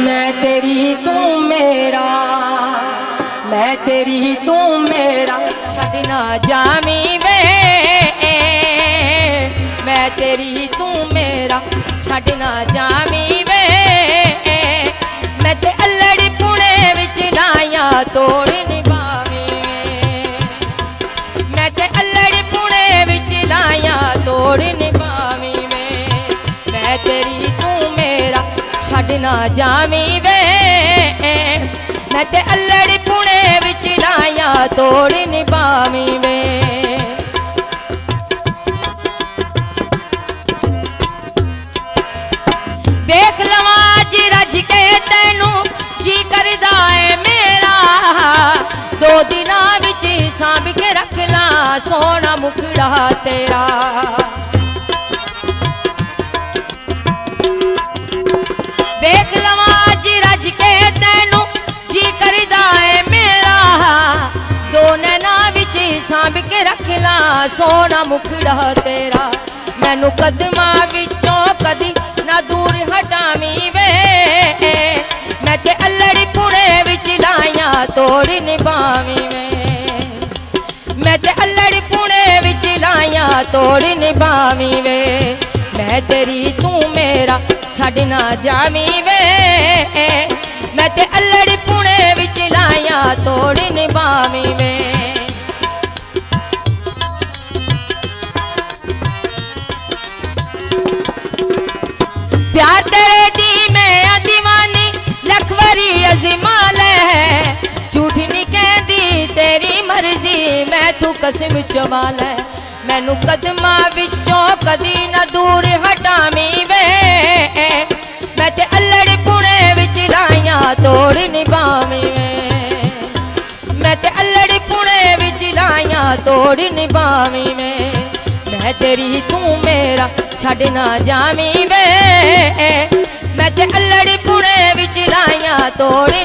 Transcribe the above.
मैं तेरी तू मेरा, मैं तेरी तू मेरा, छड़ना जामी वे। मैं तेरी तू मेरा, छड़ना जामी वे। मैं ते अल्लड़ी पुणे विच लाया तोड़ निभावी वे। मैं ते अल्लड़ी पुणे विच लाया तोड़ निभावी वे। मैं तेरी तू मेरा, छड़ना जामी वे। मैं ते अल्लड़ी पुणे विच लाया तोड़ निभावी वे। देख लवा जी रज के तेनू जी करदा है मेरा। दो दिना विच सांभ के रख ला सोना मुखड़ा तेरा। देख लवा जी रज के तेनू जी करदा है मेरा। दो नैना विच सांभ के रख ला सोना मुखड़ा तेरा। मैनू कदमां विचों कदी ना दूर हटावी वे। मैं ते अल्लड़ी पुणे विच लाया तोड़ निभावी वे। मैं ते अल्लड़ी पुणे विच लाया तोड़ निभावी वे। मैं तेरी तू मेरा, छड़ना जावी वे। मैं ते अल्लड़ी पुणे विच लाया तोड़ निभावी वे। प्यार तेरे दी मैं दीवानी लखवरी अज़मा ले। झूठ नहीं कहदी तेरी मर्जी मैं तू कसम चवा ले। मैनू कदमां विचों कदी ना दूर हटावी वे। मैं ते अल्लड़ी पुणे विच लाया तोड़ निभावी वे। मैं ते अल्लड़ी पुणे विच लाया तोड़ निभावी वे। मैं तेरी तू मेरा, छड़ना जावी वे। मैं ते अल्लड़ी पुणे विच लाया तोड़